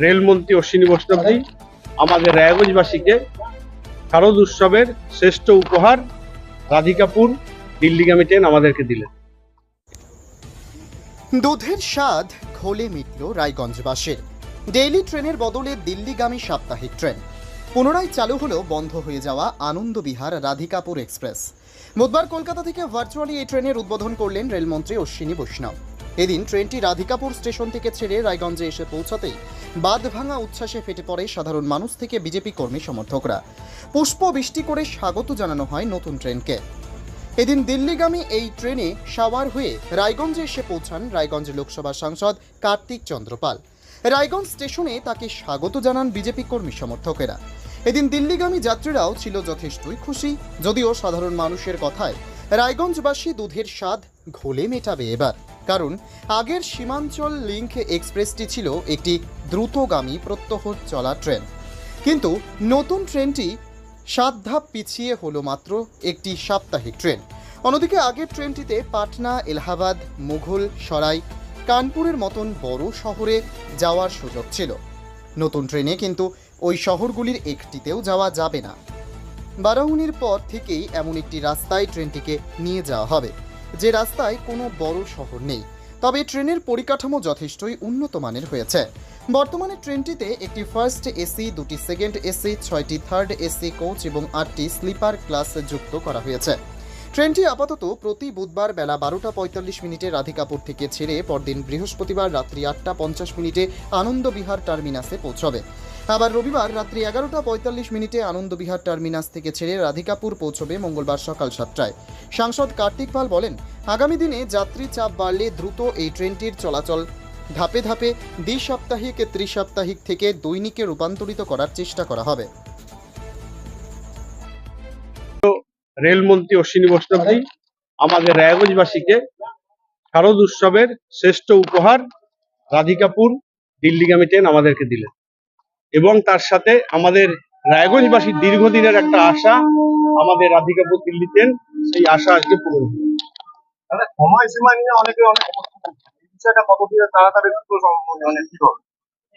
রেলমন্ত্রী অশ্বিনী বৈষ্ণবজি আমাদের রায়গঞ্জবাসীকে শারদ উৎসবের শ্রেষ্ঠ উপহার রাধিকাপুর দিল্লিগামী ট্রেন আমাদেরকে দিলেন। দুধের স্বাদ ঘোলে মিটল রায়গঞ্জবাসীর। ডেইলি ট্রেনের বদলে দিল্লিগামী সাপ্তাহিক ট্রেন পুনরায় চালু হলো বন্ধ হয়ে যাওয়া আনন্দবিহার রাধিকাপুর এক্সপ্রেস। বুধবার কলকাতা থেকে ভার্চুয়ালি এই ট্রেনের উদ্বোধন করলেন রেলমন্ত্রী অশ্বিনী বৈষ্ণব। এদিন ট্রেনটি রাধিকাপুর স্টেশন থেকে ছেড়ে রায়গঞ্জে এসে পৌঁছাতেই বাঁধভাঙা উচ্ছ্বাসে ফেটে পড়ে সাধারণ মানুষ থেকে বিজেপি কর্মী সমর্থকরা। পুষ্প বৃষ্টি করে স্বাগত জানানো হয় নতুন ট্রেনকে। এদিন দিল্লিগামী এই ট্রেনে সাওয়ার হয়ে রায়গঞ্জে এসে পৌঁছান রায়গঞ্জ লোকসভা সাংসদ কার্তিক চন্দ্রপাল। রায়গঞ্জ স্টেশনে তাকে স্বাগত জানান বিজেপি কর্মী সমর্থকেরা। এদিন দিল্লিগামী যাত্রীরাও ছিল যথেষ্টই খুশি, যদিও সাধারণ মানুষের কথায় রায়গঞ্জবাসী দুধের স্বাদ ঘোলে মেটাবে এবার, কারণ আগের সীমাঞ্চল লিংক এক্সপ্রেসটি ছিল একটি দ্রুতগামী প্রত্যহ চলা ট্রেন, কিন্তু নতুন ট্রেনটি 7 ধাপ পিছিয়ে হলো মাত্র একটি সাপ্তাহিক ট্রেন। অন্যদিকে আগের ট্রেনটিতে পাটনা, এলাহাবাদ, মুঘল সরাই, কানপুরের মতন বড় শহরে যাওয়ার সুযোগ ছিল। নতুন ট্রেনে কিন্তু ওই শহরগুলির একটিতেও যাওয়া যাবে না। বারাউনির পর থেকেই এমন একটি রাস্তায় ট্রেনটিকে নিয়ে যাওয়া হবে, যে রাস্তায় কোনো বড় শহর নেই। তবে ট্রেনের পরিকাঠামো যথেষ্টই উন্নত মানের হয়েছে। বর্তমানে ট্রেনটিতে একটি ফার্স্ট এসি, 2টি সেকেন্ড এসি, 6টি থার্ড এসি কোচ এবং 8টি স্লিপার ক্লাস যুক্ত করা হয়েছে। ট্রেনটি আপাতত প্রতি বুধবার বেলা 12:45 রাধিকাপুর থেকে ছেড়ে পরদিন বৃহস্পতিবার রাত্রি 8:50 আনন্দবিহার টার্মিনাসে পৌঁছবে। আবার রবিবার রাত্রি 11:45 আনন্দবিহার টার্মিনাস থেকে ছেড়ে রাধিকাপুর পৌঁছবে মঙ্গলবার সকাল 7টায়। সাংসদ কার্তিক পাল বলেন, আগামী দিনে যাত্রী চাপ বাড়লে দ্রুত এই ট্রেনটির চলাচল ধাপে ধাপে দ্বি-সাপ্তাহিক, ত্রিসাপ্তাহিক থেকে দৈনিকে রূপান্তরিত করার চেষ্টা করা হবে। রেলমন্ত্রী অশ্বিনী বৈষ্ণবজি আমাদের রায়গঞ্জবাসীকে শারদ উৎসবের শ্রেষ্ঠ উপহার রাধিকাপুর দিল্লিগামী ট্রেন আমাদেরকে দিলেন, এবং তার সাথে আমাদের রায়গঞ্জবাসীর দীর্ঘদিনের একটা আশা, আমাদের রাধিকাপুর দিল্লি ট্রেন, সেই আশা আজকে পূরণ হলো। সময়সীমা নিয়ে অনেকে অনেক বিষয়টা কতদিনে তাড়াতাড়ি মানে কি হবে?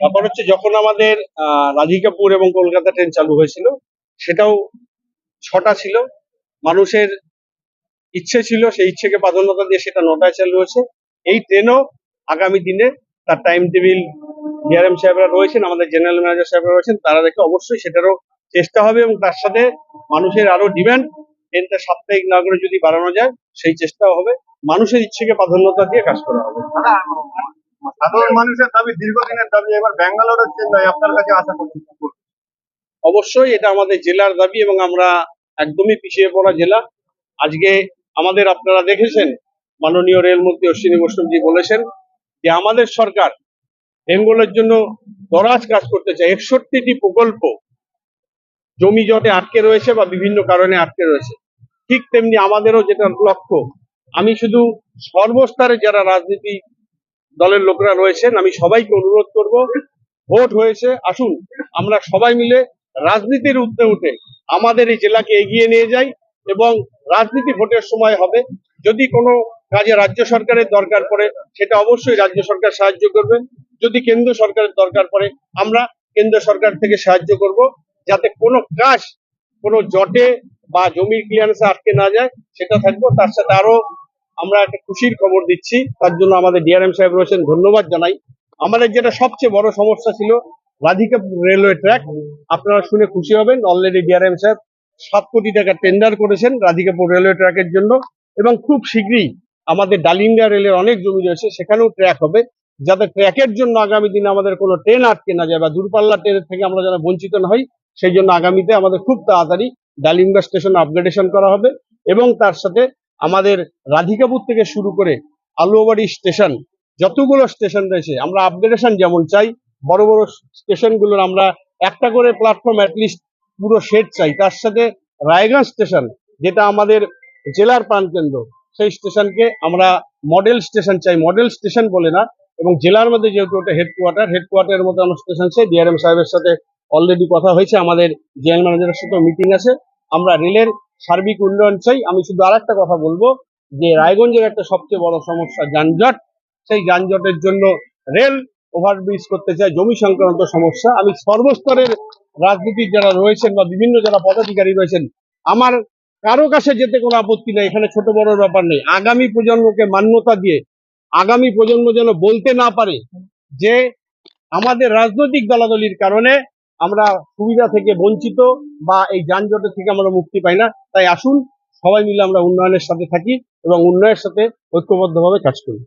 ব্যাপার হচ্ছে, যখন আমাদের রাধিকাপুর এবং কলকাতা ট্রেন চালু হয়েছিল, সেটাও 6টা ছিল। মানুষের ইচ্ছে ছিল, সেই ইচ্ছেকে প্রাধান্যতা দিয়ে সেটা 9টায় চালু হয়েছে। এই ট্রেনও আগামী দিনে তার টাইম টেবিল ডিআরএম সাহেবরা রয়েছেন, আমাদের জেনারেল ম্যানেজার সাহেবরা রয়েছেন, তারা দেখে অবশ্যই সেটারও চেষ্টা হবে, এবং তার সাথে মানুষের আরো ডিমান্ড, ট্রেনটা সাপ্তাহিক না করে যদি বাড়ানো যায় সেই চেষ্টাও হবে। মানুষের ইচ্ছেকে প্রাধান্যতা দিয়ে কাজ করা হবে। সাধারণ মানুষের দাবি, দীর্ঘদিনের দাবি, এবার ব্যাঙ্গালোরের চেন্নাই আপনার কাছে আশা করছি। অবশ্যই এটা আমাদের জেলার দাবি, এবং আমরা একদমই পিছিয়ে পড়া জেলা। আজকে আমাদের, আপনারা দেখেছেন, মাননীয় রেলমন্ত্রী অশ্বিনী বৈষ্ণবজি বলেছেন যে আমাদের সরকার বেঙ্গলের জন্য দরাজ কাজ করতে চায়। 61টি প্রকল্প জমি জটে আটকে রয়েছে বা বিভিন্ন কারণে আটকে রয়েছে। ঠিক তেমনি আমাদেরও যেটা লক্ষ্য, আমি শুধু সর্বস্তরে যারা রাজনীতি দলের লোকরা রয়েছেন, আমি সবাইকে অনুরোধ করব, ভোট হয়েছে, আসুন আমরা সবাই মিলে রাজনীতির ঊর্ধ্বে উঠে আমাদের এই জেলাকে এগিয়ে নিয়ে যাই, এবং রাজনীতি ভোটের সময় হবে। যদি কোনো কাজে রাজ্য সরকারের দরকার পড়ে, সেটা অবশ্যই রাজ্য সরকার সাহায্য করবে। যদি কেন্দ্র সরকারের দরকার পড়ে, আমরা কেন্দ্র সরকার থেকে সাহায্য করব, যাতে কোনো কাজ কোনো জটে বা জমির ক্লিয়ারেন্সে আটকে না যায়, সেটা থাকবো। তার সাথে আরো আমরা একটা খুশির খবর দিচ্ছি, তার জন্য আমাদের ডিআরএম সাহেব রয়েছেন, ধন্যবাদ জানাই। আমাদের যেটা সবচেয়ে বড় সমস্যা ছিল, রাধিকাপুর রেলওয়ে ট্র্যাক, আপনারা শুনে খুশি হবেন, অলরেডি ডিআরএম সাহেব 7 কোটি টাকা টেন্ডার করেছেন রাধিকাপুর রেলওয়ে ট্র্যাকের জন্য, এবং খুব শীঘ্রই আমাদের ডালিঙ্গা রেলের অনেক জমি রয়েছে, সেখানেও ট্র্যাক হবে, যাতে ট্র্যাকের জন্য আগামী দিনে আমাদের কোনো ট্রেন আটকে না যায় বা দূরপাল্লা ট্রেনের থেকে আমরা যেন বঞ্চিত না হই। সেই জন্য আগামীতে আমাদের খুব তাড়াতাড়ি ডালিঙ্গা স্টেশন আপগ্রেডেশন করা হবে, এবং তার সাথে আমাদের রাধিকাপুর থেকে শুরু করে আলুয়াবাড়ি স্টেশন, যতগুলো স্টেশন রয়েছে, আমরা আপগ্রেডেশন যেমন চাই, বড় বড় স্টেশনগুলোর আমরা একটা করে প্ল্যাটফর্ম অ্যাটলিস্ট পুরো শেড চাই। তার সাথে রায়গঞ্জ স্টেশন, যেটা আমাদের জেলার প্রাণকেন্দ্র, সেই স্টেশনকে আমরা মডেল স্টেশন চাই, মডেল স্টেশন বলে না। এবং জেলার মধ্যে যেহেতু ওটা হেডকোয়ার্টারের মতো আমরা স্টেশন চাই। ডিআরএম সাহেবের সাথে অলরেডি কথা হয়েছে, আমাদের জেনারেল ম্যানেজারের সাথে মিটিং আছে। আমরা রেলের সার্বিক উন্নয়ন চাই। আমি শুধু আরেকটা কথা বলবো, যে রায়গঞ্জের একটা সবচেয়ে বড় সমস্যা যানজট। সেই যানজটের জন্য রেল ওভারব্রিজ করতে চায়, জমি সংক্রান্ত সমস্যা। আমি সর্বস্তরের রাজনীতির যারা রয়েছেন বা বিভিন্ন যারা পদাধিকারী রয়েছেন, আমার কারো কাছে যেতে কোনো আপত্তি নেই, এখানে ছোট বড় ব্যাপার নেই। আগামী প্রজন্মকে মান্যতা দিয়ে আগামী প্রজন্ম যেন বলতে না পারে যে আমাদের রাজনৈতিক দলাদলির কারণে আমরা সুবিধা থেকে বঞ্চিত বা এই যানজটের থেকে আমরা মুক্তি পাই না। তাই আসুন সবাই মিলে আমরা উন্নয়নের সাথে থাকি এবং উন্নয়নের সাথে ঐক্যবদ্ধভাবে কাজ করি।